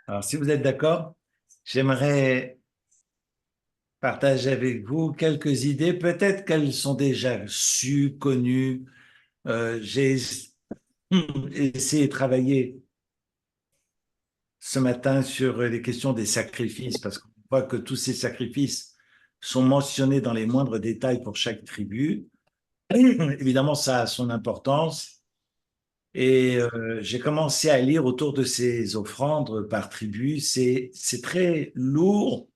Alors, si vous êtes d'accord, j'aimerais partager avec vous quelques idées. Peut-être qu'elles sont déjà sues, connues. J'ai essayé de travailler ce matin sur les questions des sacrifices, parce qu'on voit que tous ces sacrifices sont mentionnés dans les moindres détails pour chaque tribu. Évidemment, ça a son importance. Et j'ai commencé à lire autour de ces offrandes par tribu. C'est très lourd.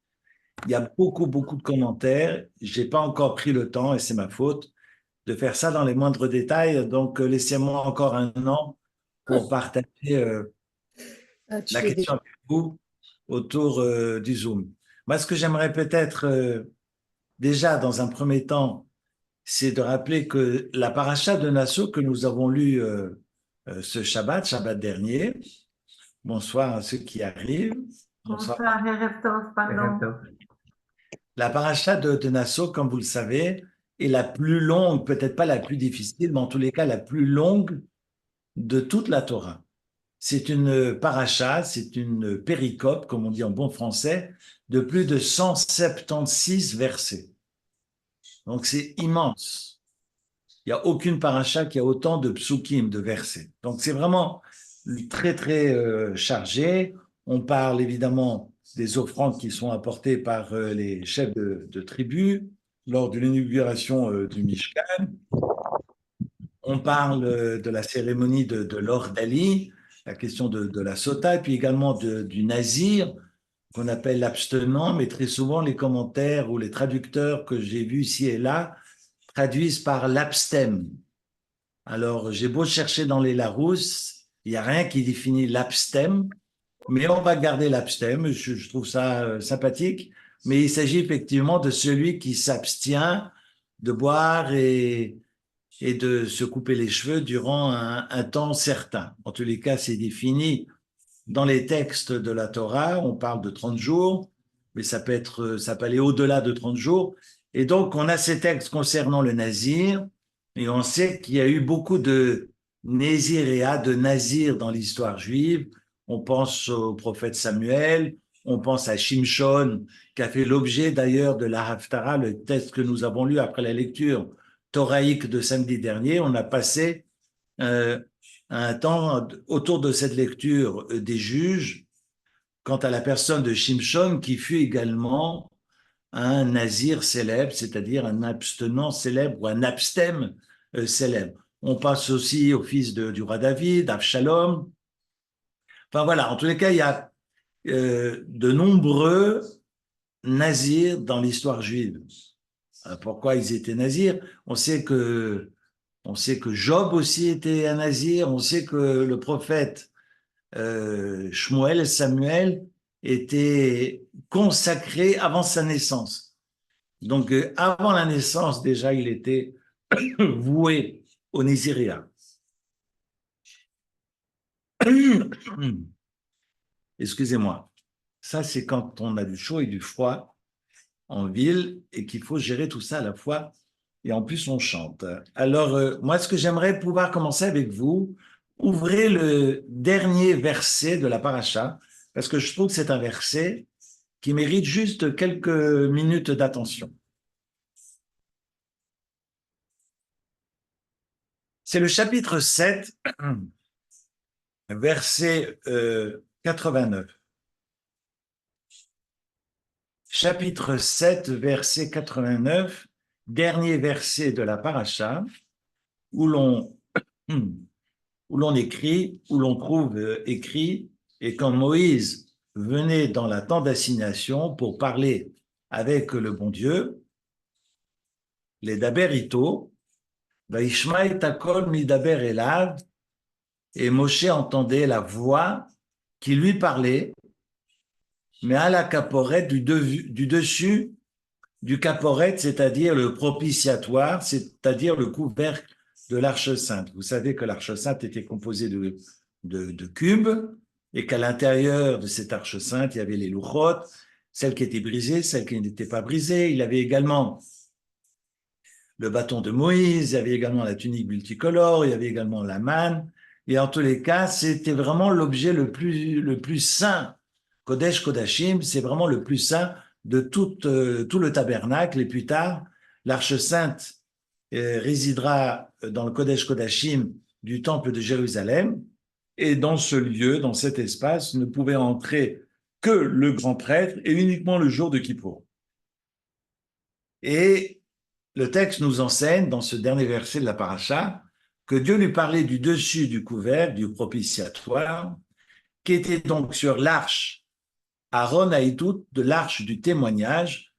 Il y a beaucoup de commentaires. J'ai pas encore pris le temps, et c'est ma faute, de faire ça dans les moindres détails. Donc, laissez-moi encore un an pour partager Ah, tu la fais bien. question avec vous autour du Zoom. Moi, ce que j'aimerais peut-être déjà, dans un premier temps, c'est de rappeler que la paracha de Nassau que nous avons lue ce Shabbat dernier, bonsoir à ceux qui arrivent, bonsoir. Bonsoir, Erev Tov, pardon. La paracha de Nassau, comme vous le savez, est la plus longue, peut-être pas la plus difficile, mais en tous les cas la plus longue de toute la Torah. C'est une paracha, c'est une péricope, comme on dit en bon français, de plus de 176 versets. Donc c'est immense. Il n'y a aucune paracha qui a autant de psukim, de versets. Donc c'est vraiment très chargé. On parle évidemment des offrandes qui sont apportées par les chefs de tribu lors de l'inauguration du Mishkan. On parle de la cérémonie de l'Ordali, la question de la sota, et puis également du nazir, qu'on appelle l'abstenant, mais très souvent les commentaires ou les traducteurs que j'ai vus ici et là traduisent par l'abstème. Alors, j'ai beau chercher dans les Larousse, il n'y a rien qui définit l'abstème, mais on va garder l'abstème, je trouve ça sympathique, mais il s'agit effectivement de celui qui s'abstient de boire et de se couper les cheveux durant un temps certain. En tous les cas, c'est défini dans les textes de la Torah, on parle de 30 jours, mais ça peut aller au-delà de 30 jours. Et donc, on a ces textes concernant le nazir, et on sait qu'il y a eu beaucoup de Néziréa, de nazir dans l'histoire juive. On pense au prophète Samuel, on pense à Shimshon, qui a fait l'objet d'ailleurs de la Haftarah, le texte que nous avons lu après la lecture thoraïque de samedi dernier. On a passé euh, un temps autour de cette lecture des juges quant à la personne de Shimshon, qui fut également un nazir célèbre, c'est-à-dire un abstenant célèbre ou un abstème célèbre. On passe aussi au fils du roi David, Avshalom. Enfin voilà, en tous les cas, il y a de nombreux nazirs dans l'histoire juive. Pourquoi ils étaient nazirs? On sait que Job aussi était un nazir. On sait que le prophète Shmuel, Samuel, était consacré avant sa naissance. Donc, avant la naissance, déjà, il était voué au Néziréa. Excusez-moi. Ça, c'est quand on a du chaud et du froid en ville et qu'il faut gérer tout ça à la fois. Et en plus, on chante. Alors, moi, ce que j'aimerais pouvoir commencer avec vous, ouvrez le dernier verset de la paracha, parce que je trouve que c'est un verset qui mérite juste quelques minutes d'attention. C'est le chapitre 7, verset 89. Chapitre 7, verset 89, dernier verset de la paracha, où l'on écrit, où l'on trouve écrit, et quand Moïse venait dans la tente d'assignation pour parler avec le bon Dieu, les Daberito, Vaishmaï takol midaber elav, et Moshe entendait la voix qui lui parlait, mais à la caporette du dessus du caporette, c'est-à-dire le propitiatoire, c'est-à-dire le couvercle de l'Arche sainte. Vous savez que l'Arche sainte était composée de cubes et qu'à l'intérieur de cette Arche sainte, il y avait les louchotes, celles qui étaient brisées, celles qui n'étaient pas brisées. Il y avait également le bâton de Moïse, il y avait également la tunique multicolore, il y avait également la manne. Et en tous les cas, c'était vraiment l'objet le plus saint Kodesh Kodashim, c'est vraiment le plus saint de tout le tabernacle. Et plus tard, l'Arche sainte résidera dans le Kodesh Kodashim du temple de Jérusalem. Et dans ce lieu, dans cet espace, ne pouvait entrer que le grand prêtre et uniquement le jour de Kippour. Et le texte nous enseigne, dans ce dernier verset de la paracha, que Dieu lui parlait du dessus du couvert, du propitiatoire, qui était donc sur l'arche Aaron Haïtout de l'arche du témoignage,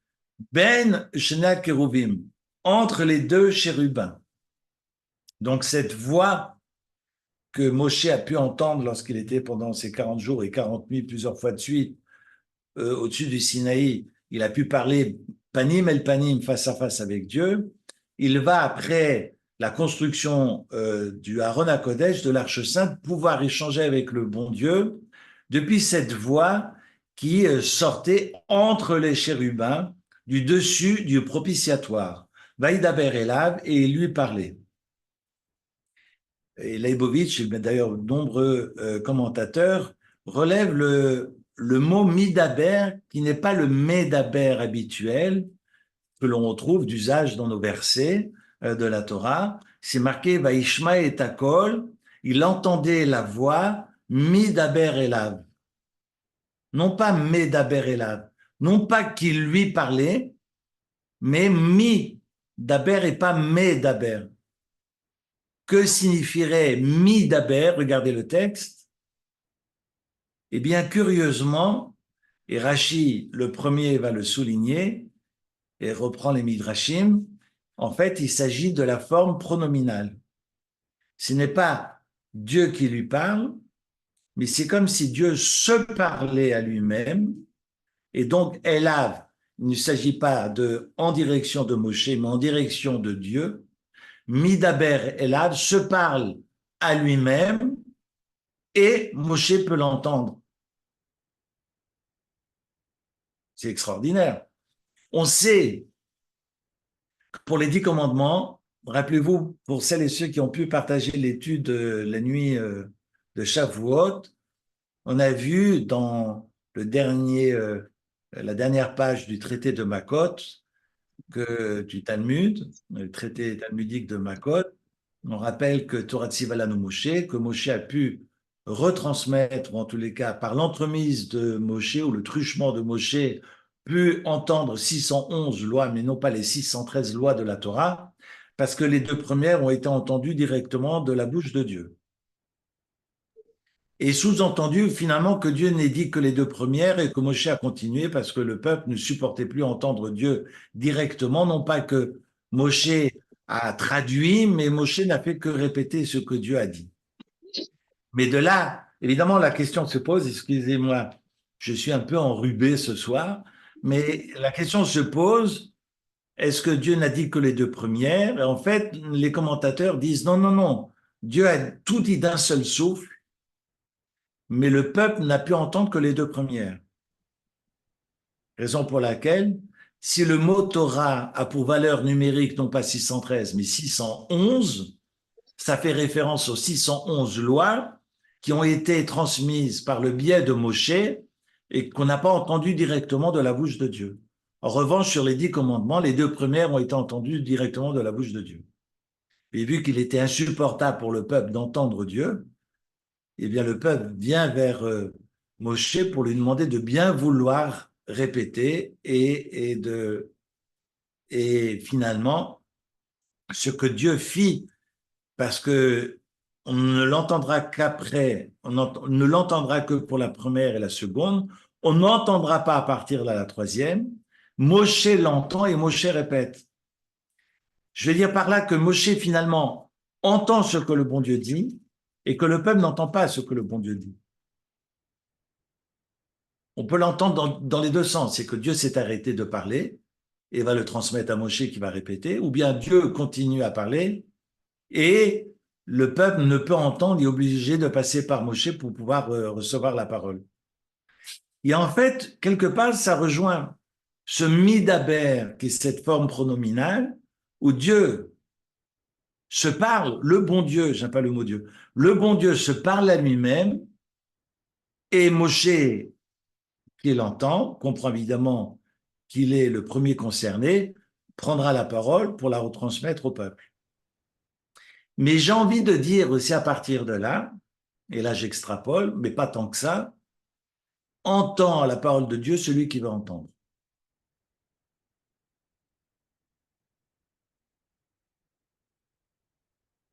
Ben Shena Keruvim, entre les deux chérubins. Donc cette voix que Moshe a pu entendre lorsqu'il était pendant ces 40 jours et 40 nuits plusieurs fois de suite au-dessus du Sinaï, il a pu parler panim el panim, face à face avec Dieu. Il va, après la construction du Aaron HaKodesh, de l'Arche Sainte, pouvoir échanger avec le bon Dieu depuis cette voie qui sortait entre les chérubins du dessus du propitiatoire. Vaïdaber Elav, et il lui parlait. Et Leibovitch, d'ailleurs nombreux commentateurs, relèvent le mot midaber, qui n'est pas le médaber habituel que l'on retrouve d'usage dans nos versets de la Torah. C'est marqué Vaishma et Takol, il entendait la voix midaber elav. Non pas medaber elav, non pas qu'il lui parlait, mais mi daber et pas medaber. Que signifierait mi daber? Regardez le texte. Eh bien, curieusement, et Rashi, le premier, va le souligner et reprend les midrashim, en fait, il s'agit de la forme pronominale. Ce n'est pas Dieu qui lui parle, mais c'est comme si Dieu se parlait à lui-même. Et donc, Elav, il ne s'agit pas de en direction de Moshe, mais en direction de Dieu. Midaber Elav se parle à lui-même et Moshe peut l'entendre. C'est extraordinaire. On sait que pour les 10 commandements, rappelez-vous, pour celles et ceux qui ont pu partager l'étude la nuit de Shavuot, on a vu dans la dernière page du traité de Makot, du Talmud, le traité talmudique de Makot, on rappelle que Torah Tzivalanu Moshe, que Moshe a pu retransmettre, ou en tous les cas par l'entremise de Moshe ou le truchement de Moshe, pu entendre 611 lois, mais non pas les 613 lois de la Torah, parce que les deux premières ont été entendues directement de la bouche de Dieu. Et sous-entendu, finalement, que Dieu n'ait dit que les deux premières et que Moshe a continué parce que le peuple ne supportait plus entendre Dieu directement. Non pas que Moshe a traduit, mais Moshe n'a fait que répéter ce que Dieu a dit. Mais de là, évidemment, la question se pose, excusez-moi, je suis un peu enrhumé ce soir, mais la question se pose, est-ce que Dieu n'a dit que les deux premières? Et en fait, les commentateurs disent non, non, non, Dieu a tout dit d'un seul souffle, mais le peuple n'a pu entendre que les deux premières. Raison pour laquelle, si le mot Torah a pour valeur numérique non pas 613, mais 611, ça fait référence aux 611 lois qui ont été transmises par le biais de Moshe et qu'on n'a pas entendu directement de la bouche de Dieu. En revanche, sur les 10 commandements, les deux premières ont été entendues directement de la bouche de Dieu. Et vu qu'il était insupportable pour le peuple d'entendre Dieu, eh bien, le peuple vient vers Moshe pour lui demander de bien vouloir répéter et finalement, ce que Dieu fit, parce que on ne l'entendra qu'après, on ne l'entendra que pour la première et la seconde, on n'entendra pas à partir de la troisième. Moshe l'entend et Moshe répète. Je veux dire par là que Moshe finalement entend ce que le bon Dieu dit, et que le peuple n'entend pas ce que le bon Dieu dit. On peut l'entendre dans les deux sens, c'est que Dieu s'est arrêté de parler et va le transmettre à Moshe qui va répéter, ou bien Dieu continue à parler et le peuple ne peut entendre, il est obligé de passer par Moshe pour pouvoir recevoir la parole. Et en fait, quelque part, ça rejoint ce midaber, qui est cette forme pronominale, où Dieu se parle, le bon Dieu, j'aime pas le mot Dieu, le bon Dieu se parle à lui-même et Moshe qu'il entend, comprend évidemment qu'il est le premier concerné, prendra la parole pour la retransmettre au peuple. Mais j'ai envie de dire aussi à partir de là, et là j'extrapole, mais pas tant que ça, entend la parole de Dieu celui qui va entendre.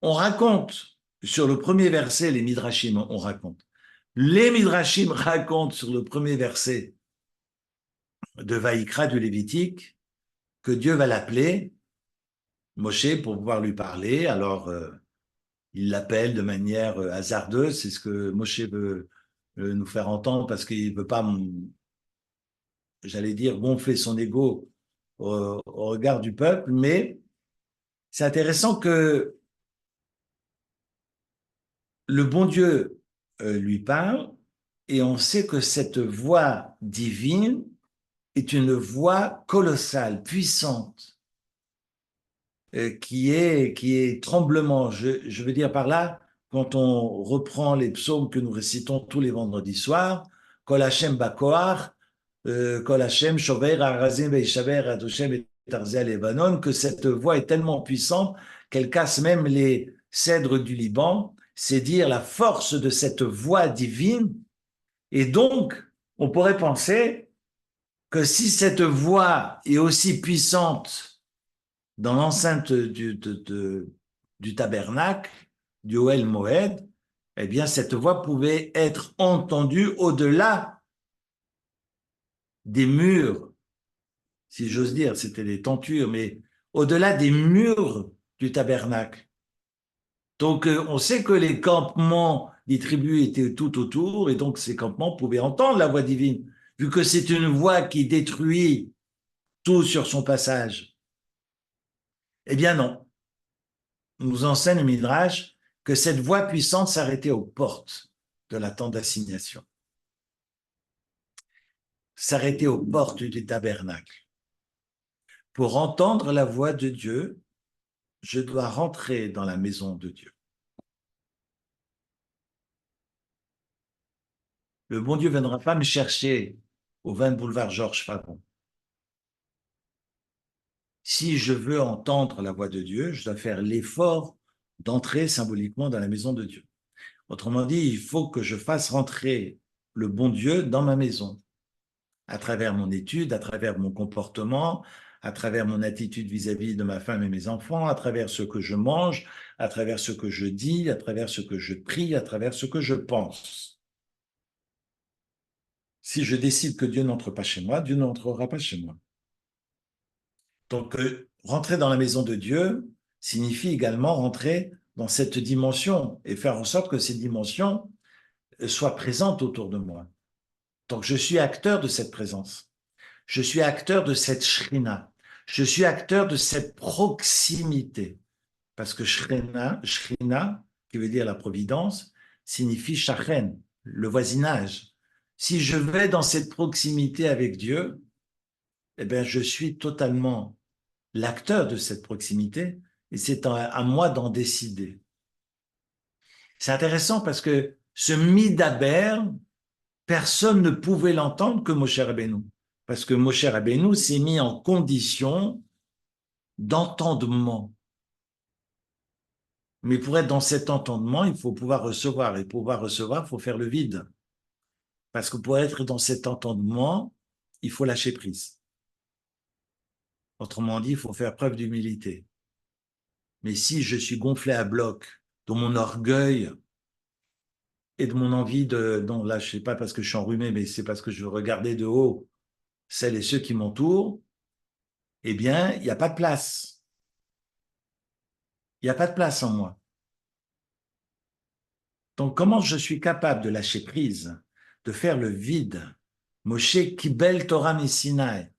On raconte sur le premier verset, les Midrashim, on raconte. Les Midrashim racontent sur le premier verset de Vaïkra du Lévitique que Dieu va l'appeler, Moshe, pour pouvoir lui parler. Alors, il l'appelle de manière hasardeuse, c'est ce que Moshe veut nous faire entendre parce qu'il ne veut pas, j'allais dire, gonfler son ego au regard du peuple, mais c'est intéressant que le bon Dieu lui parle et on sait que cette voix divine est une voix colossale, puissante, qui est tremblement. Je veux dire par là, quand on reprend les psaumes que nous récitons tous les vendredis soirs, Kol Hashem Bakoach, Kol Hashem Shover Harazim Veishaver Adoshem et Tarzeh Lebanon, que cette voix est tellement puissante qu'elle casse même les cèdres du Liban. C'est dire la force de cette voix divine. Et donc, on pourrait penser que si cette voix est aussi puissante dans l'enceinte du tabernacle, du Ohel Moed, eh bien, cette voix pouvait être entendue au-delà des murs, si j'ose dire, c'était des tentures, mais au-delà des murs du tabernacle. Donc, on sait que les campements des tribus étaient tout autour, et donc ces campements pouvaient entendre la voix divine, vu que c'est une voix qui détruit tout sur son passage. Eh bien non, nous enseigne le Midrash que cette voix puissante s'arrêtait aux portes de la tente d'assignation, s'arrêtait aux portes du tabernacle. Pour entendre la voix de Dieu, je dois rentrer dans la maison de Dieu. Le bon Dieu ne viendra pas me chercher au 20 boulevard Georges Fagon. Si je veux entendre la voix de Dieu, je dois faire l'effort d'entrer symboliquement dans la maison de Dieu. Autrement dit, il faut que je fasse rentrer le bon Dieu dans ma maison, à travers mon étude, à travers mon comportement, à travers mon attitude vis-à-vis de ma femme et mes enfants, à travers ce que je mange, à travers ce que je dis, à travers ce que je prie, à travers ce que je pense. Si je décide que Dieu n'entre pas chez moi, Dieu n'entrera pas chez moi. Donc, rentrer dans la maison de Dieu signifie également rentrer dans cette dimension et faire en sorte que ces dimensions soient présentes autour de moi. Donc, je suis acteur de cette présence. Je suis acteur de cette shrina. Je suis acteur de cette proximité. Parce que shrina, qui veut dire la providence, signifie shachen, le voisinage. Si je vais dans cette proximité avec Dieu, eh bien, je suis totalement l'acteur de cette proximité et c'est à moi d'en décider. C'est intéressant parce que ce midaber, personne ne pouvait l'entendre que Moshe Rabbeinu. Parce que Moshe Rabbeinu s'est mis en condition d'entendement. Mais pour être dans cet entendement, il faut pouvoir recevoir. Et pour pouvoir recevoir, il faut faire le vide. Parce que pour être dans cet entendement, il faut lâcher prise. Autrement dit, il faut faire preuve d'humilité. Mais si je suis gonflé à bloc de mon orgueil et de mon envie de... Non, là, je ne sais pas parce que je suis enrhumé, mais c'est parce que je veux regarder de haut celles et ceux qui m'entourent, eh bien, il n'y a pas de place. Il n'y a pas de place en moi. Donc, comment je suis capable de lâcher prise, de faire le vide? Moshe Kibel Torah mi Sinaï,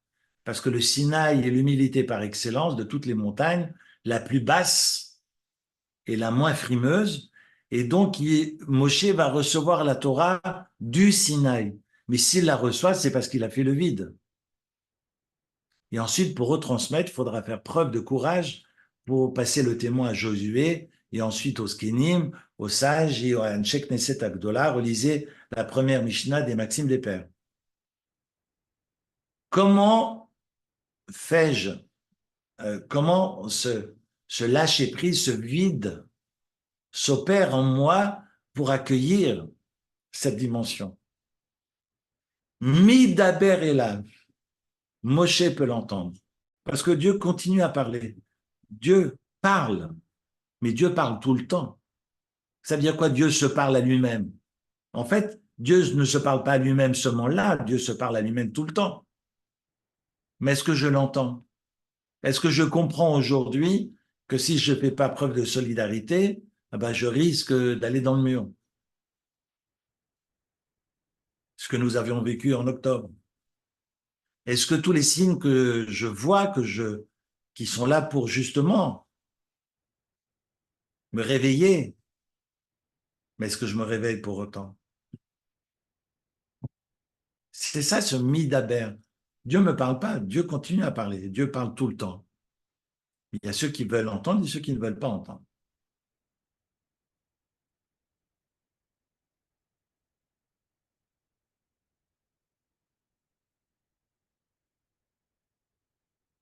parce que le Sinaï est l'humilité par excellence de toutes les montagnes, la plus basse et la moins frimeuse, et donc Moshe va recevoir la Torah du Sinaï. Mais s'il la reçoit, c'est parce qu'il a fait le vide. Et ensuite, pour retransmettre, il faudra faire preuve de courage pour passer le témoin à Josué et ensuite aux Skenim, aux sages et à Anshek Neset Agdola. Relisez la première Mishnah des Maximes des Pères. comment fais-je, comment ce lâcher-prise, ce vide s'opère en moi pour accueillir cette dimension. Midaber Elav, Moshe peut l'entendre, parce que Dieu continue à parler. Dieu parle, mais Dieu parle tout le temps. Ça veut dire quoi? Dieu se parle à lui-même. En fait, Dieu ne se parle pas à lui-même seulement là, Dieu se parle à lui-même tout le temps. Mais est-ce que je l'entends? Est-ce que je comprends aujourd'hui que si je ne fais pas preuve de solidarité, eh ben je risque d'aller dans le mur? Ce que nous avions vécu en octobre. Est-ce que tous les signes que je vois, qui sont là pour justement me réveiller, mais est-ce que je me réveille pour autant? C'est ça ce midaber. Dieu ne me parle pas, Dieu continue à parler, Dieu parle tout le temps. Il y a ceux qui veulent entendre et ceux qui ne veulent pas entendre.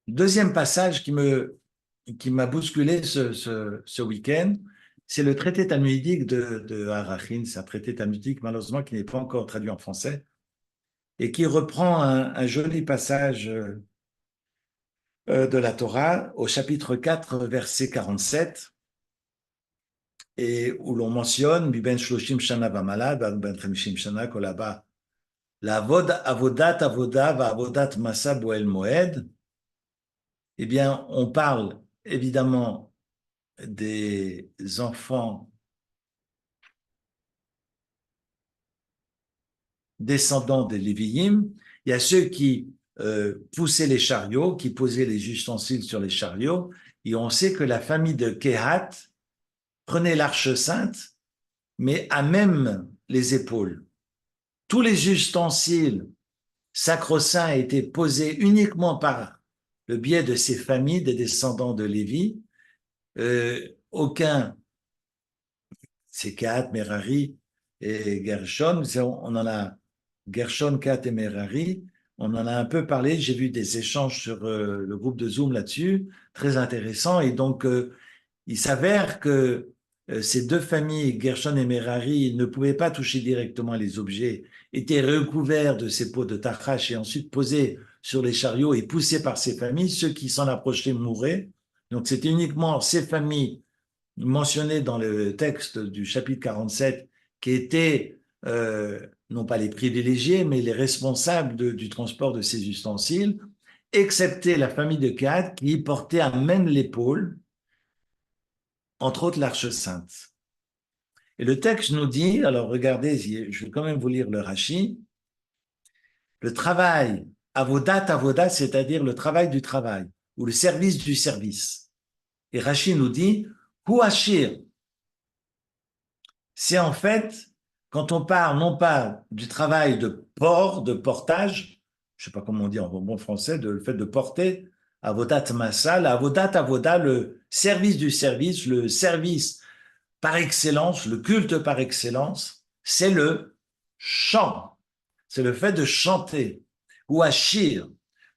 Deuxième passage qui m'a bousculé ce week-end, c'est le traité talmudique de Arachin, c'est un traité talmudique malheureusement qui n'est pas encore traduit en français, et qui reprend un joli passage de la Torah au chapitre 4, verset 47, et où l'on mentionne Biben Shloshim Shana Vamalad, Ben Chamishim Shana Kolaba, la avodat avoda va avodat masa boel moed. Eh bien, on parle évidemment des enfants descendants des Lévi'im. Il y a ceux qui poussaient les chariots, qui posaient les ustensiles sur les chariots, et on sait que la famille de Kehat prenait l'arche sainte, mais à même les épaules. Tous les ustensiles sacro-saints étaient posés uniquement par le biais de ces familles des descendants de Lévi. Aucun, c'est Kehat, Merari et Gershon, on en a Gershon, Kehat et Merari, on en a un peu parlé, j'ai vu des échanges sur le groupe de Zoom là-dessus, très intéressant, et donc il s'avère que ces deux familles, Gershon et Merari, ne pouvaient pas toucher directement les objets, étaient recouverts de ces pots de tarrache et ensuite posés sur les chariots et poussés par ces familles. Ceux qui s'en approchaient mouraient. Donc c'était uniquement ces familles mentionnées dans le texte du chapitre 47 qui étaient non pas les privilégiés, mais les responsables du transport de ces ustensiles, excepté la famille de Gad qui portait à même l'épaule entre autres l'Arche sainte. Et le texte nous dit, alors regardez, je vais quand même vous lire le Rashi, le travail, avodat, c'est-à-dire le travail du travail, ou le service du service. Et Rashi nous dit, huashir, c'est en fait, quand on parle non pas du travail de port, de portage, je ne sais pas comment on dit en bon français, le fait de porter, avodat massa, avoda, le service du service, le service par excellence, le culte par excellence, c'est le chant. C'est le fait de chanter. Ou ashir,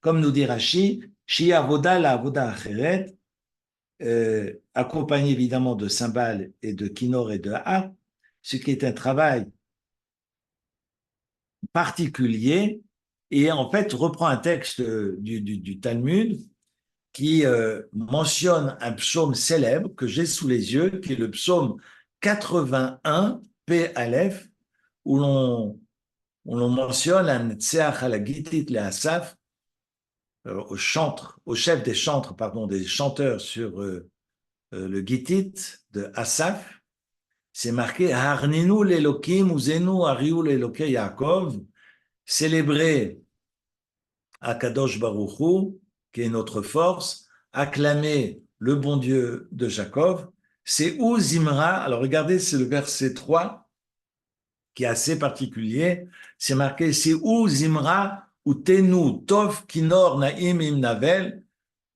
comme nous dit Rashi, shi avoda la avoda acheret, accompagné évidemment de cymbales et de kinor et de harpe, ce qui est un travail particulier et en fait reprend un texte du Talmud qui mentionne un psaume célèbre que j'ai sous les yeux, qui est le psaume 81, P. Aleph, où l'on mentionne un Tseach Halagitit le Asaf, au chef des chantres, pardon, des chanteurs sur le Gittit de Asaf. C'est marqué Harninu l'Elokim uzenu ariu l'Eloke Yaakov, célébrer Akadosh Baruch Hu, qui est notre force, acclamer le bon Dieu de Jacob, c'est où Zimra, alors regardez, c'est le verset 3, qui est assez particulier, c'est marqué, c'est où Zimra, ou Tenu, Tov, Kinor, Naim, Im, Navel,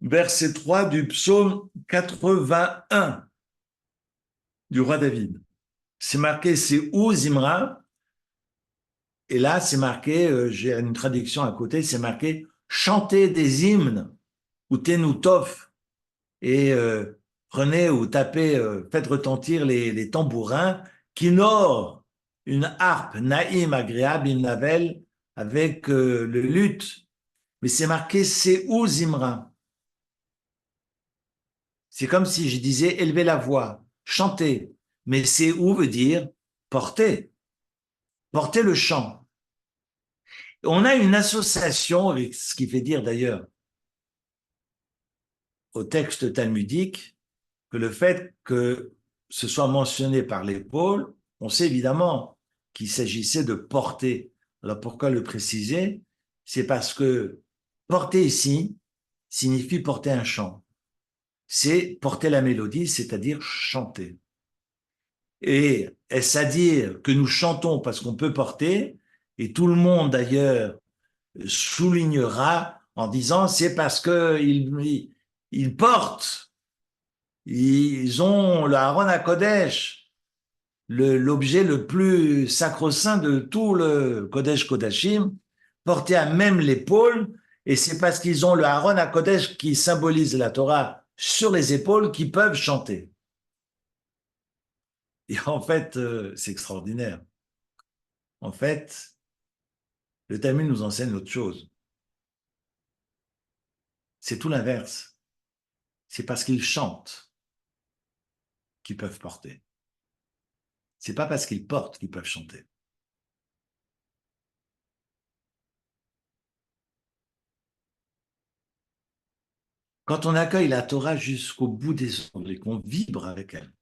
verset 3 du psaume 81 du roi David. C'est marqué, c'est où Zimra, et là, c'est marqué, j'ai une traduction à côté, c'est marqué chantez des hymnes ou Tenoutov et prenez ou tapez, faites retentir les tambourins, Kinor, une harpe, Naïm, agréable, une navel, avec le luth. Mais c'est marqué Séou Zimra. C'est comme si je disais élevez la voix, chantez. Mais Séou veut dire porter, porter le chant. On a une association, avec ce qui fait dire d'ailleurs au texte talmudique que le fait que ce soit mentionné par l'épaule, on sait évidemment qu'il s'agissait de porter. Alors pourquoi le préciser? C'est parce que porter ici signifie porter un chant. C'est porter la mélodie, c'est-à-dire chanter. Et est-ce à dire que nous chantons parce qu'on peut porter, et tout le monde d'ailleurs soulignera en disant c'est parce qu'ils portent, ils ont le Aaron HaKodesh, l'objet le plus sacro-saint de tout le Kodesh Kodashim, porté à même l'épaule, et c'est parce qu'ils ont le Aaron HaKodesh qui symbolise la Torah sur les épaules qu'ils peuvent chanter. Et en fait, c'est extraordinaire. En fait, le Talmud nous enseigne autre chose. C'est tout l'inverse. C'est parce qu'ils chantent qu'ils peuvent porter. C'est pas parce qu'ils portent qu'ils peuvent chanter. Quand on accueille la Torah jusqu'au bout des ongles et qu'on vibre avec elle,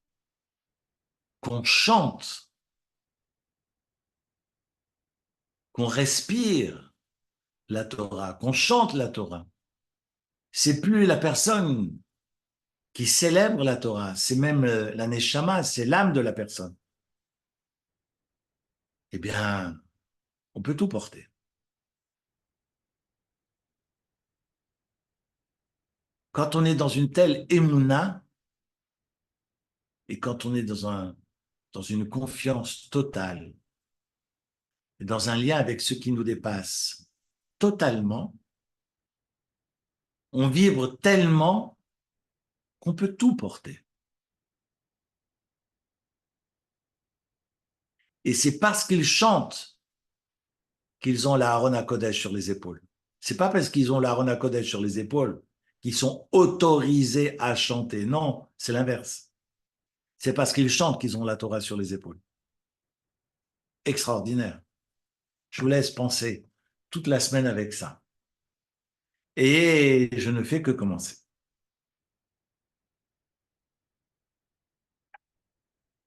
qu'on chante, qu'on respire la Torah, qu'on chante la Torah, c'est plus la personne qui célèbre la Torah, c'est même la neshama, c'est l'âme de la personne. Eh bien, on peut tout porter. Quand on est dans une telle émouna et quand on est dans une confiance totale et dans un lien avec ce qui nous dépasse totalement, on vibre tellement qu'on peut tout porter. Et c'est parce qu'ils chantent qu'ils ont la Aaron HaKodesh sur les épaules. C'est pas parce qu'ils ont la Aaron HaKodesh sur les épaules qu'ils sont autorisés à chanter. Non, c'est l'inverse. C'est parce qu'ils chantent qu'ils ont la Torah sur les épaules. Extraordinaire. Je vous laisse penser toute la semaine avec ça. Et je ne fais que commencer.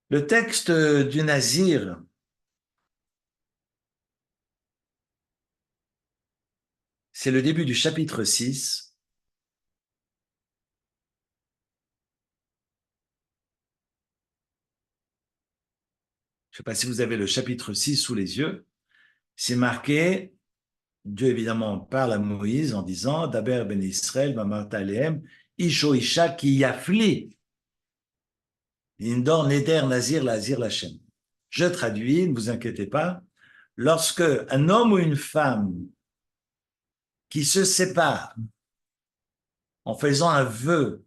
Le texte du Nazir, c'est le début du chapitre 6. Je ne sais pas si vous avez le chapitre 6 sous les yeux. C'est marqué, Dieu évidemment parle à Moïse en disant, Daber ben Israël, Mamarta Alehem, Isho Isha ki yafli, Indor Neder Nazir Lazir Lachem. Je traduis, ne vous inquiétez pas. Lorsque un homme ou une femme qui se sépare en faisant un vœu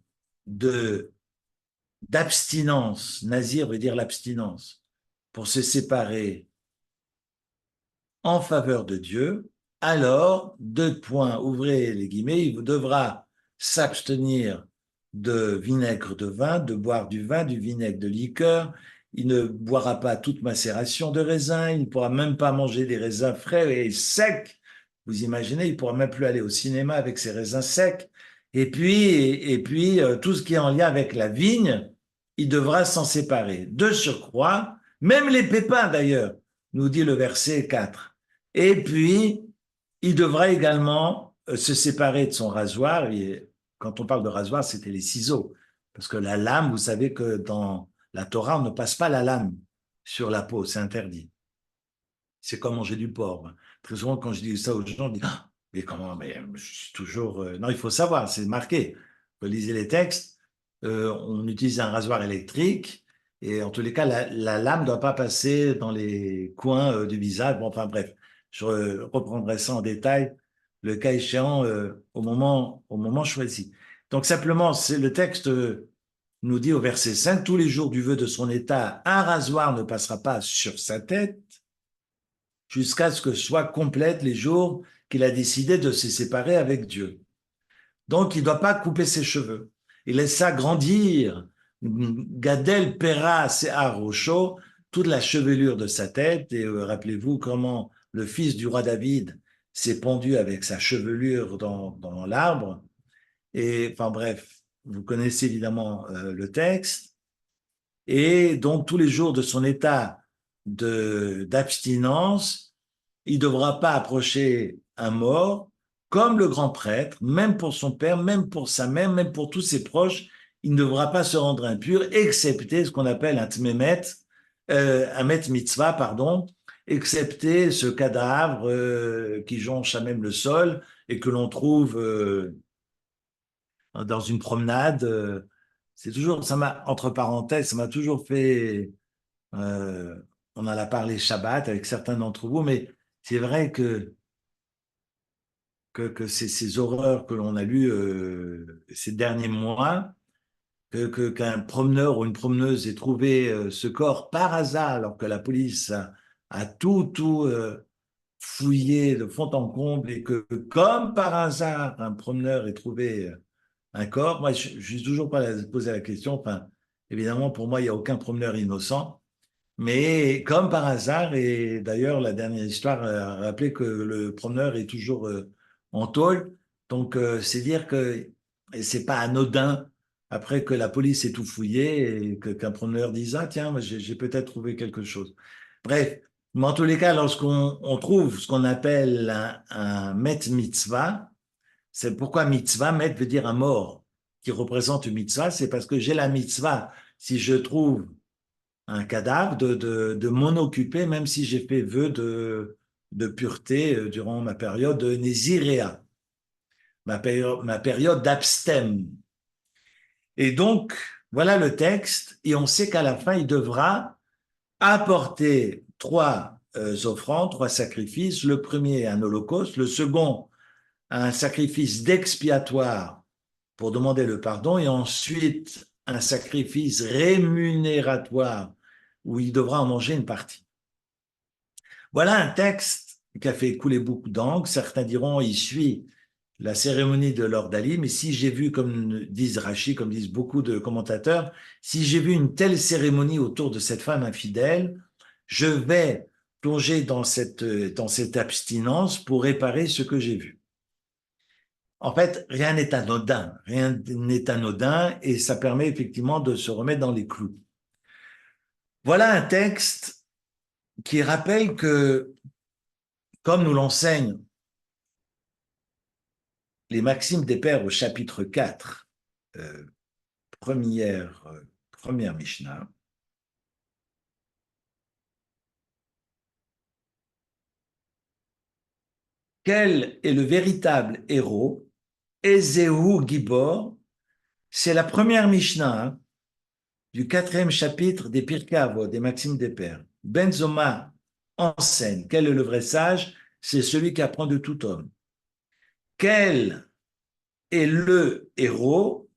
d'abstinence, Nazir veut dire l'abstinence, pour se séparer en faveur de Dieu, alors, deux points, ouvrez les guillemets, il devra s'abstenir de vinaigre de vin, de boire du vin, du vinaigre de liqueur, il ne boira pas toute macération de raisins, il ne pourra même pas manger des raisins frais et secs, vous imaginez, il ne pourra même plus aller au cinéma avec ses raisins secs, et puis tout ce qui est en lien avec la vigne, il devra s'en séparer. De surcroît, même les pépins d'ailleurs, nous dit le verset 4. Et puis, il devra également se séparer de son rasoir. Et quand on parle de rasoir, c'était les ciseaux. Parce que la lame, vous savez que dans la Torah, on ne passe pas la lame sur la peau, c'est interdit. C'est comme manger du porc. Très souvent, quand je dis ça aux gens, on dit ah, mais comment, mais je suis toujours. Non, il faut savoir, c'est marqué. Vous lisez les textes, on utilise un rasoir électrique. Et en tous les cas, la lame ne doit pas passer dans les coins du visage. Bon, enfin bref, je reprendrai ça en détail le cas échéant au moment choisi. Donc simplement, c'est le texte nous dit au verset 5, tous les jours du vœu de son état, un rasoir ne passera pas sur sa tête jusqu'à ce que soient complètes les jours qu'il a décidé de se séparer avec Dieu. Donc, il ne doit pas couper ses cheveux. Il laisse ça grandir. Gadel pera rocho, toute la chevelure de sa tête. Et rappelez-vous comment le fils du roi David s'est pendu avec sa chevelure dans l'arbre. Et enfin bref, vous connaissez évidemment le texte. Et donc, tous les jours de son état d'abstinence, il ne devra pas approcher un mort, comme le grand prêtre, même pour son père, même pour sa mère, même pour tous ses proches, il ne devra pas se rendre impur, excepté ce qu'on appelle un met mitzvah, pardon, excepté ce cadavre qui jonche à même le sol et que l'on trouve dans une promenade. C'est toujours, ça m'a, entre parenthèses, ça m'a toujours fait, euh, on en a parlé Shabbat avec certains d'entre vous, mais c'est vrai que ces horreurs que l'on a lues ces derniers mois, qu'un promeneur ou une promeneuse ait trouvé ce corps par hasard alors que la police a tout fouillé de fond en comble et que comme par hasard un promeneur ait trouvé un corps, moi je suis toujours pas posé la question, enfin évidemment pour moi il n'y a aucun promeneur innocent, mais comme par hasard, et d'ailleurs, la dernière histoire a rappelé que le promeneur est toujours en tôle. Donc, c'est dire que c'est pas anodin après que la police ait tout fouillé et qu'un promeneur dise, ah tiens, moi, j'ai peut-être trouvé quelque chose. Bref, mais en tous les cas, lorsqu'on trouve ce qu'on appelle un met mitzvah, c'est pourquoi mitzvah, met veut dire un mort qui représente une mitzvah, c'est parce que j'ai la mitzvah. Si je trouve un cadavre, de m'en occuper, même si j'ai fait vœu de pureté durant ma période de Nésiréa, ma période d'abstème. Et donc, voilà le texte, et on sait qu'à la fin, il devra apporter trois offrandes, trois sacrifices. Le premier, un holocauste, le second, un sacrifice d'expiatoire pour demander le pardon, et ensuite un sacrifice rémunératoire où il devra en manger une partie. Voilà un texte qui a fait couler beaucoup d'encre. Certains diront il suit la cérémonie de l'ordalie, mais si j'ai vu, comme disent Rachi, comme disent beaucoup de commentateurs, si j'ai vu une telle cérémonie autour de cette femme infidèle, je vais plonger dans cette abstinence pour réparer ce que j'ai vu. En fait, rien n'est anodin et ça permet effectivement de se remettre dans les clous. Voilà un texte qui rappelle que, comme nous l'enseigne les Maximes des Pères au chapitre 4, euh, première, première Mishnah, quel est le véritable héros? Ézéu Gibor, c'est la première Mishnah du quatrième chapitre des Pirkei Avot, des Maximes des Pères. Benzoma enseigne, quel est le vrai sage? C'est celui qui apprend de tout homme. Quel est le héros?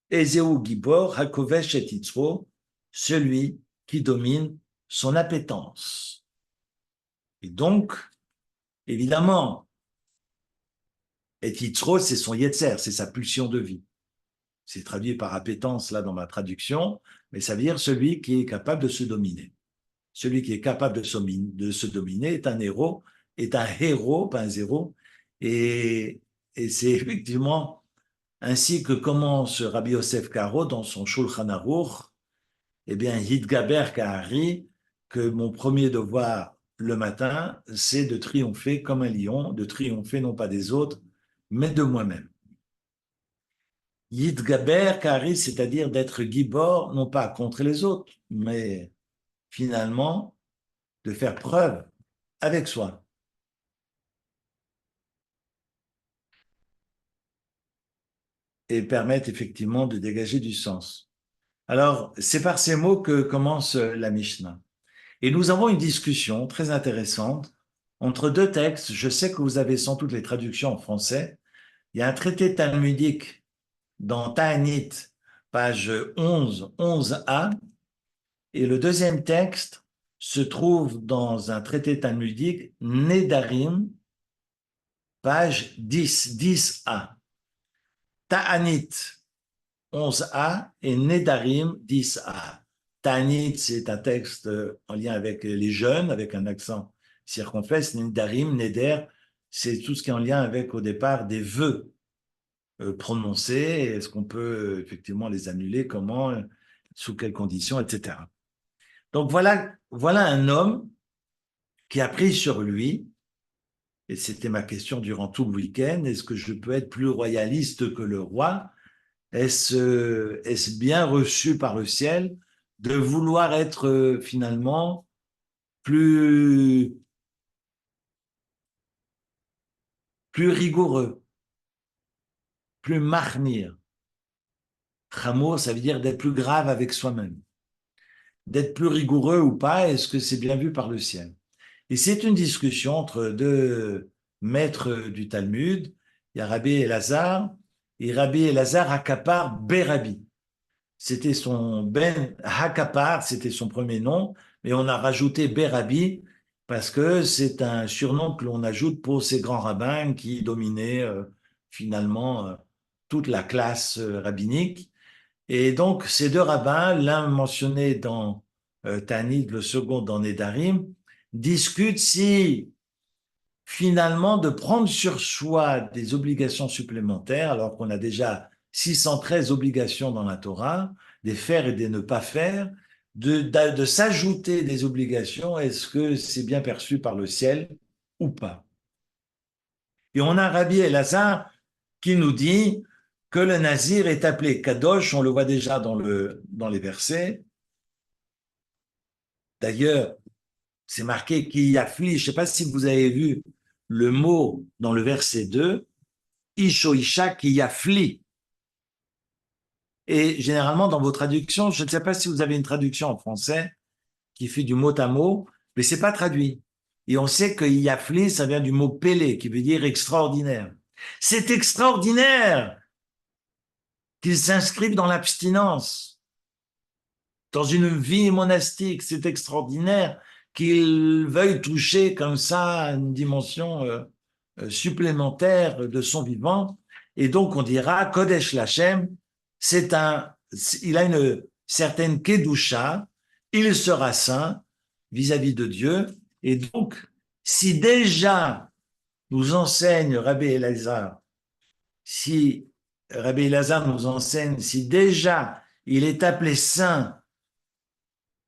Ézéu Gibor, Hakovesh et Yitzro, celui qui domine son appétence. Et donc, évidemment, et Yitzro, c'est son Yetzer, c'est sa pulsion de vie. C'est traduit par appétence là dans ma traduction, mais ça veut dire celui qui est capable de se dominer. Celui qui est capable de se dominer est un héros, pas un zéro. Et, et c'est effectivement ainsi que commence Rabbi Yosef Karo dans son Shulchan Aruch, eh bien, Yitgaber Kahari, que mon premier devoir le matin, c'est de triompher comme un lion, de triompher non pas des autres, mais de moi-même. Yitgaber Kahari, c'est-à-dire d'être gibor, non pas contre les autres, mais finalement de faire preuve avec soi. Et permettre effectivement de dégager du sens. Alors, c'est par ces mots que commence la Mishnah. Et nous avons une discussion très intéressante entre deux textes, je sais que vous avez sans doute les traductions en français. Il y a un traité talmudique dans Ta'anit, page 11a, et le deuxième texte se trouve dans un traité talmudique, Nedarim, page 10a. Ta'anit, 11a, et Nedarim, 10a. Ta'anit, c'est un texte en lien avec les jeunes, avec un accent circonflexe. Nedarim, Neder, c'est tout ce qui est en lien avec, au départ, des vœux prononcés. Est-ce qu'on peut effectivement les annuler? Comment? Sous quelles conditions? Etc. Donc voilà un homme qui a pris sur lui, et c'était ma question durant tout le week-end, est-ce que je peux être plus royaliste que le roi? Est-ce bien reçu par le ciel de vouloir être finalement plus, plus rigoureux, plus marnir? Chamour, ça veut dire d'être plus grave avec soi-même. D'être plus rigoureux ou pas, est-ce que c'est bien vu par le ciel? Et c'est une discussion entre deux maîtres du Talmud. Il y a Rabbi Elazar, et Rabbi Elazar Hakapar Berabi. C'était son Ben Hakapar, c'était son premier nom, mais on a rajouté Berabi parce que c'est un surnom que l'on ajoute pour ces grands rabbins qui dominaient finalement toute la classe rabbinique. Et donc, ces deux rabbins, l'un mentionné dans Tanit, le second dans Nedarim, discutent si finalement de prendre sur soi des obligations supplémentaires, alors qu'on a déjà 613 obligations dans la Torah, des faire et des ne pas faire, de s'ajouter des obligations, est-ce que c'est bien perçu par le ciel ou pas? Et on a Rabbi Elazar qui nous dit que le nazir est appelé Kadosh, on le voit déjà dans les versets. D'ailleurs, c'est marqué qui afflige, je ne sais pas si vous avez vu le mot dans le verset 2, Isho Isha qui afflige. Et généralement, dans vos traductions, je ne sais pas si vous avez une traduction en français qui fait du mot à mot, mais c'est pas traduit. Et on sait que Yafli, ça vient du mot pélé, qui veut dire extraordinaire. C'est extraordinaire qu'ils s'inscrivent dans l'abstinence, dans une vie monastique. C'est extraordinaire qu'ils veuillent toucher comme ça une dimension supplémentaire de son vivant. Et donc, on dira, Kodesh Lachem, il a une certaine kedusha, il sera saint vis-à-vis de Dieu. Et donc, si déjà nous enseigne Rabbi Elazar, si Rabbi Elazar nous enseigne, si déjà il est appelé saint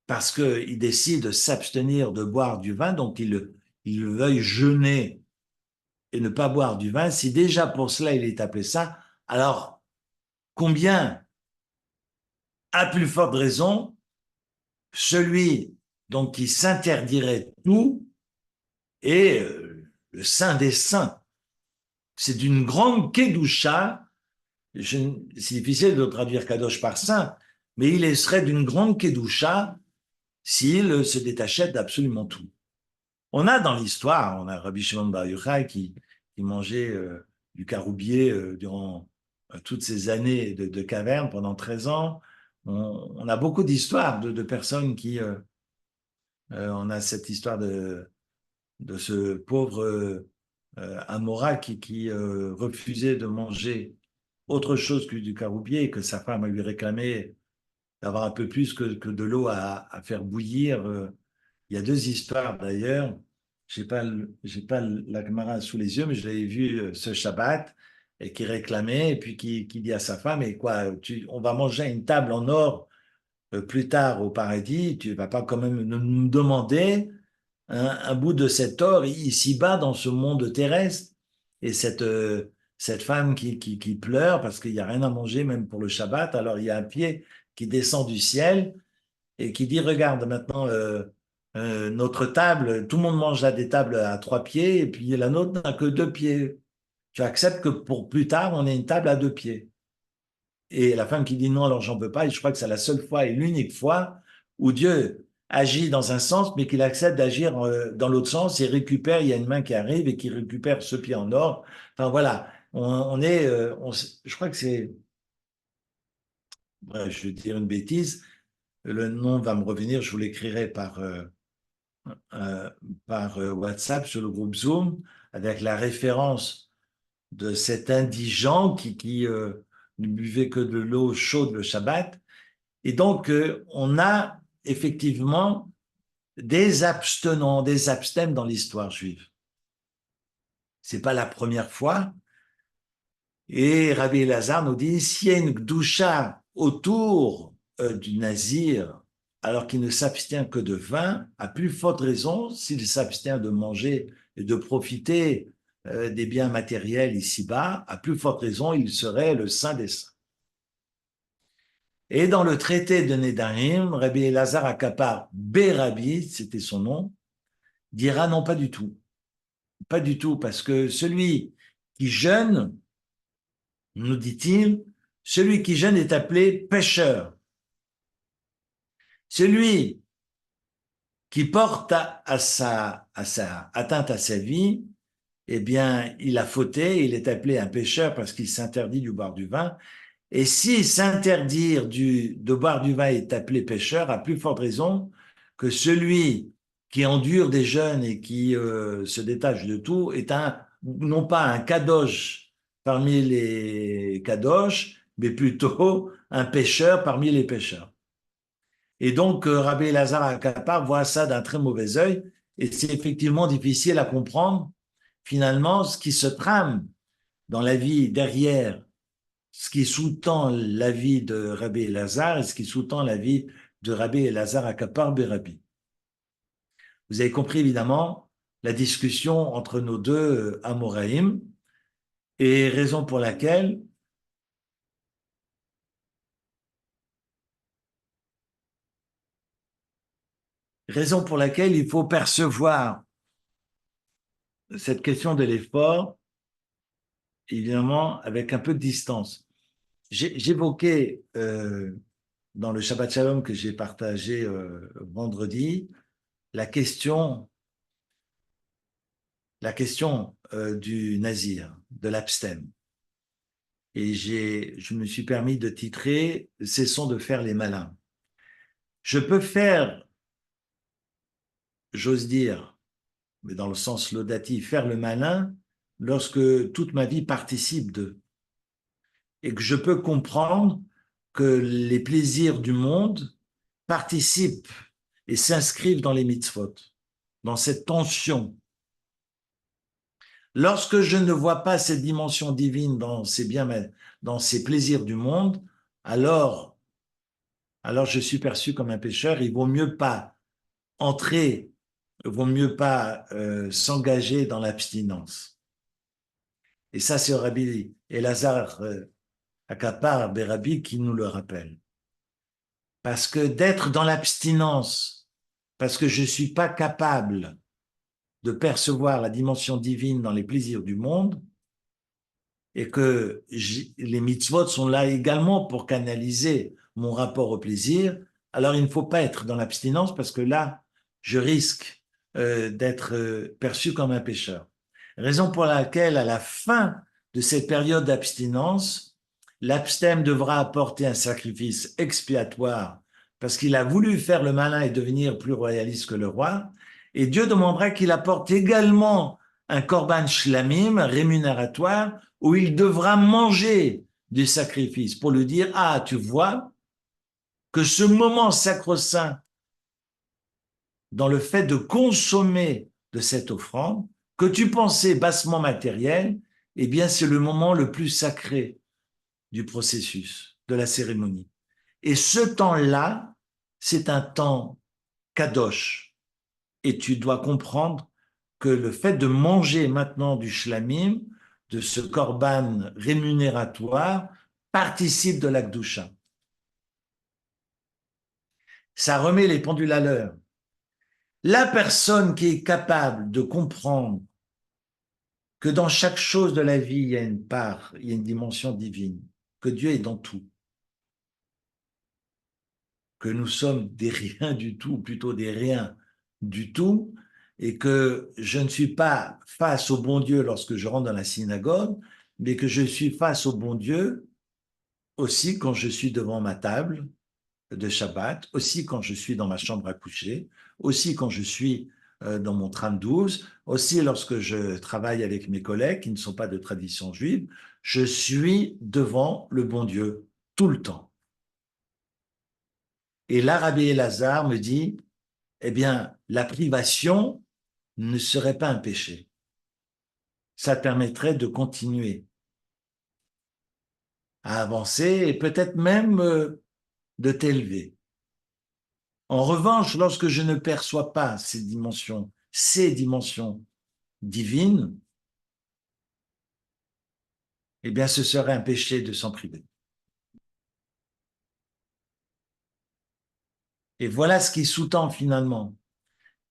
parce qu'il décide de s'abstenir de boire du vin, donc il veuille jeûner et ne pas boire du vin, si déjà pour cela il est appelé saint, alors combien, à plus forte raison, celui donc qui s'interdirait tout est le saint des saints. C'est d'une grande kedusha, c'est difficile de traduire kadosh par saint, mais il serait d'une grande kedusha s'il se détachait d'absolument tout. On a dans l'histoire, on a Rabbi Shimon Bar Yochai qui mangeait du caroubier durant toutes ces années de caverne pendant 13 ans. On a beaucoup d'histoires de personnes qui... on a cette histoire de ce pauvre Amora qui refusait de manger autre chose que du caroubier et que sa femme lui réclamait d'avoir un peu plus que de l'eau à faire bouillir. Il y a deux histoires d'ailleurs. J'ai pas la Gemara sous les yeux, mais je l'avais vu ce Shabbat et qui réclamait et puis qui dit à sa femme, et quoi, on va manger à une table en or plus tard au paradis, tu vas pas quand même nous demander un bout de cet or ici-bas dans ce monde terrestre. Et cette femme qui pleure parce qu'il n'y a rien à manger même pour le Shabbat, alors il y a un pied qui descend du ciel et qui dit, regarde maintenant notre table, tout le monde mange à des tables à 3 pieds et puis la nôtre n'a que 2 pieds. Tu acceptes que pour plus tard, on ait une table à 2 pieds. Et la femme qui dit non, alors j'en veux pas, et je crois que c'est la seule fois et l'unique fois où Dieu agit dans un sens, mais qu'il accepte d'agir dans l'autre sens et récupère, il y a une main qui arrive et qui récupère ce pied en or. Enfin voilà, je crois que c'est, bref, je vais dire une bêtise, le nom va me revenir, je vous l'écrirai euh, par WhatsApp sur le groupe Zoom, avec la référence de cet indigent qui ne buvait que de l'eau chaude le Shabbat. Et donc, on a effectivement des abstenants, des abstèmes dans l'histoire juive. C'est pas la première fois. Et Rabbi Elazar nous dit, s'il y a une gdoucha autour du nazir, alors qu'il ne s'abstient que de vin, à plus forte raison, s'il s'abstient de manger et de profiter des biens matériels ici-bas, à plus forte raison, il serait le saint des saints. Et dans le traité de Nedarim, Rabbi Elazar Akapar Berabi, c'était son nom, dira non, pas du tout. Pas du tout, parce que celui qui jeûne, nous dit-il, celui qui jeûne est appelé pécheur. Celui qui porte atteinte à sa vie, eh bien, il a fauté, il est appelé un pécheur parce qu'il s'interdit de boire du vin. Et si s'interdire de boire du vin est appelé pécheur, à plus forte raison que celui qui endure des jeûnes et qui se détache de tout est non pas un kadosh parmi les kadosh, mais plutôt un pécheur parmi les pécheurs. Et donc, Rabbi Elazar Akapar voit ça d'un très mauvais œil, et c'est effectivement difficile à comprendre, finalement, ce qui se trame dans la vie derrière, ce qui sous-tend la vie de Rabbi Elazar et ce qui sous-tend la vie de Rabbi Elazar Akapar Berabi. Vous avez compris, évidemment, la discussion entre nos deux Amoraïm, et raison pour laquelle il faut percevoir cette question de l'effort, évidemment, avec un peu de distance. J'évoquais dans le Shabbat Shalom que j'ai partagé vendredi la question du nazir, de l'abstème. Et je me suis permis de titrer « Cessons de faire les malins ». Je peux faire, j'ose dire, mais dans le sens laudatif, faire le malin lorsque toute ma vie participe d'eux. Et que je peux comprendre que les plaisirs du monde participent et s'inscrivent dans les mitzvot, dans cette tension. Lorsque je ne vois pas cette dimension divine dans ces plaisirs du monde, alors je suis perçu comme un pécheur. Il vaut mieux pas entrer, il vaut mieux pas s'engager dans l'abstinence. Et ça, c'est Rabbi Elazar Akapar Berabi qui nous le rappelle. Parce que d'être dans l'abstinence, parce que je ne suis pas capable de percevoir la dimension divine dans les plaisirs du monde, et que les mitzvot sont là également pour canaliser mon rapport au plaisir, alors il ne faut pas être dans l'abstinence parce que là, je risque d'être perçu comme un pécheur. Raison pour laquelle, à la fin de cette période d'abstinence, l'abstème devra apporter un sacrifice expiatoire parce qu'il a voulu faire le malin et devenir plus royaliste que le roi, et Dieu demandera qu'il apporte également un korban shlamim rémunératoire où il devra manger du sacrifice pour lui dire « Ah, tu vois que ce moment sacro-saint dans le fait de consommer de cette offrande, que tu pensais bassement matériel, eh bien c'est le moment le plus sacré du processus, de la cérémonie. Et ce temps-là, c'est un temps kadosh. Et tu dois comprendre que le fait de manger maintenant du shlamim, de ce korban rémunératoire, participe de l'akdoucha. Ça remet les pendules à l'heure. La personne qui est capable de comprendre que dans chaque chose de la vie, il y a une part, il y a une dimension divine, que Dieu est dans tout, que nous sommes des riens du tout, ou plutôt des riens du tout, et que je ne suis pas face au bon Dieu lorsque je rentre dans la synagogue, mais que je suis face au bon Dieu aussi quand je suis devant ma table de Shabbat, aussi quand je suis dans ma chambre à coucher, aussi quand je suis dans mon tram 12, aussi lorsque je travaille avec mes collègues qui ne sont pas de tradition juive, je suis devant le bon Dieu tout le temps. Et là, Rabbi Elazar me dit, eh bien, la privation ne serait pas un péché. Ça permettrait de continuer à avancer et peut-être même de t'élever. En revanche, lorsque je ne perçois pas ces dimensions divines, eh bien, ce serait un péché de s'en priver. Et voilà ce qui sous-tend finalement.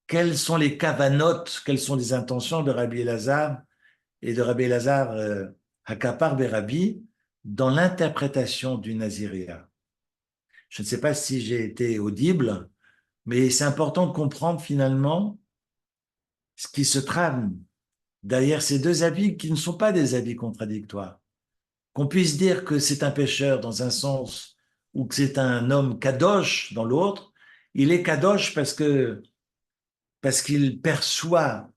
Quelles sont les kavanotes, quelles sont les intentions de Rabbi Elazar et de Rabbi Elazar Hakapar Berabi dans l'interprétation du Naziréa. Je ne sais pas si j'ai été audible, mais c'est important de comprendre finalement ce qui se trame derrière ces deux avis qui ne sont pas des avis contradictoires. Qu'on puisse dire que c'est un pécheur dans un sens ou que c'est un homme kadosh dans l'autre, il est kadosh parce qu'il perçoit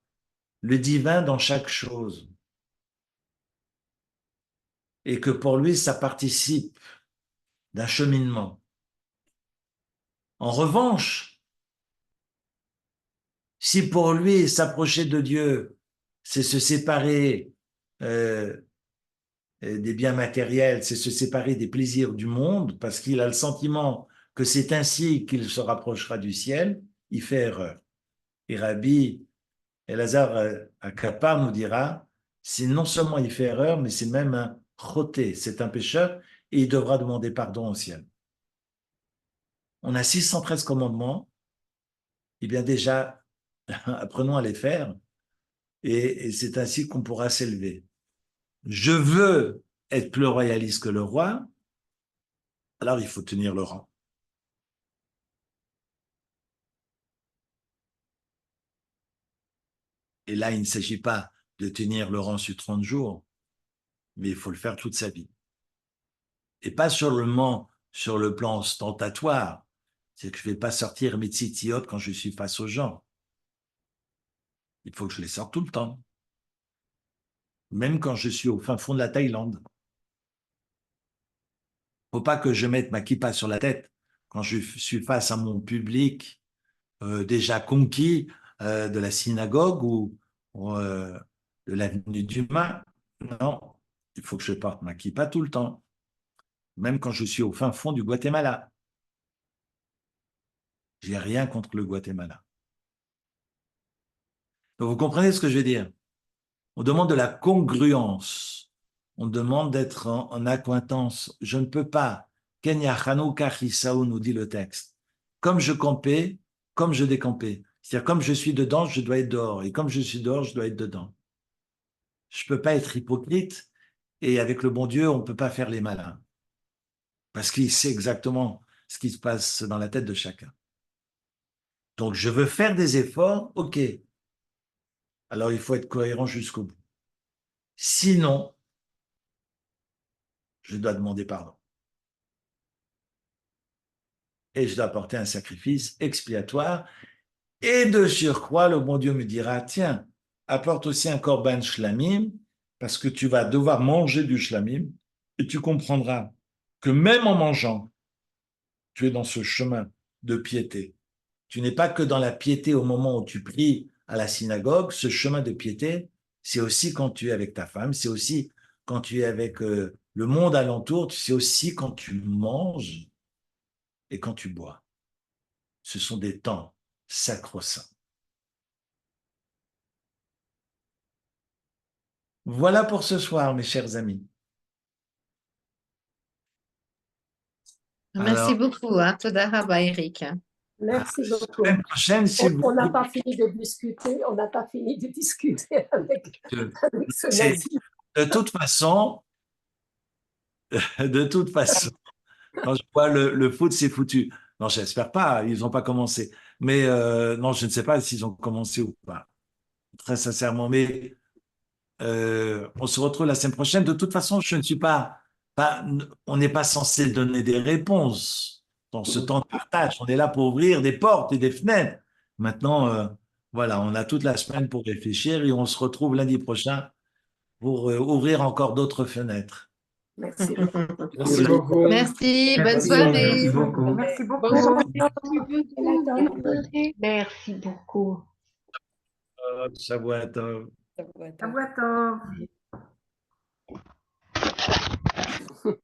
le divin dans chaque chose et que pour lui ça participe d'un cheminement. En revanche, si pour lui s'approcher de Dieu, c'est se séparer euh, des biens matériels, c'est se séparer des plaisirs du monde, parce qu'il a le sentiment que c'est ainsi qu'il se rapprochera du ciel, il fait erreur. Et Rabbi Elazar Akapa nous dira, c'est non seulement il fait erreur, mais c'est même un choté, c'est un pécheur, et il devra demander pardon au ciel. On a 613 commandements, et bien déjà, apprenons à les faire, et c'est ainsi qu'on pourra s'élever. Je veux être plus royaliste que le roi, alors il faut tenir le rang. Et là, il ne s'agit pas de tenir le rang sur 30 jours, mais il faut le faire toute sa vie. Et pas seulement sur le plan ostentatoire, c'est que je ne vais pas sortir mes tzitziot quand je suis face aux gens. Il faut que je les sorte tout le temps, même quand je suis au fin fond de la Thaïlande. Il ne faut pas que je mette ma kippa sur la tête quand je suis face à mon public déjà conquis de la synagogue ou de l'avenue du Mât. Non, il faut que je porte ma kippa tout le temps, même quand je suis au fin fond du Guatemala. J'ai rien contre le Guatemala. Donc vous comprenez ce que je veux dire? On demande de la congruence. On demande d'être en accointance. Je ne peux pas. Kenya Chanouka Chisaou nous dit le texte. Comme je campais, comme je décampais. C'est-à-dire, comme je suis dedans, je dois être dehors. Et comme je suis dehors, je dois être dedans. Je ne peux pas être hypocrite. Et avec le bon Dieu, on ne peut pas faire les malins. Parce qu'il sait exactement ce qui se passe dans la tête de chacun. Donc, je veux faire des efforts, ok. Alors, il faut être cohérent jusqu'au bout. Sinon, je dois demander pardon. Et je dois apporter un sacrifice expiatoire. Et de surcroît, le bon Dieu me dira, tiens, apporte aussi un korban shlamim, parce que tu vas devoir manger du shlamim, et tu comprendras que même en mangeant, tu es dans ce chemin de piété. Tu n'es pas que dans la piété au moment où tu pries à la synagogue, ce chemin de piété, c'est aussi quand tu es avec ta femme, c'est aussi quand tu es avec le monde alentour, c'est aussi quand tu manges et quand tu bois. Ce sont des temps sacro-saints. Voilà pour ce soir, mes chers amis. Merci Alors, beaucoup, hein, Toda Rabba, Eric. à la Merci beaucoup. semaine prochaine, si vous On n'a voulez. pas fini de discuter, on n'a pas fini de discuter avec ce C'est- nazi. De toute façon, de toute façon, quand je vois le foot, c'est foutu. Non, j'espère pas, ils n'ont pas commencé. Mais non, je ne sais pas s'ils ont commencé ou pas, très sincèrement. Mais on se retrouve la semaine prochaine. De toute façon, je ne suis pas, on n'est pas censé donner des réponses dans ce temps de partage. On est là pour ouvrir des portes et des fenêtres. Maintenant, voilà, on a toute la semaine pour réfléchir et on se retrouve lundi prochain pour ouvrir encore d'autres fenêtres. Merci. Merci beaucoup. Merci, bonne Merci soirée. beaucoup. Merci beaucoup. Bon. Merci beaucoup. Shavuot tov. À bientôt.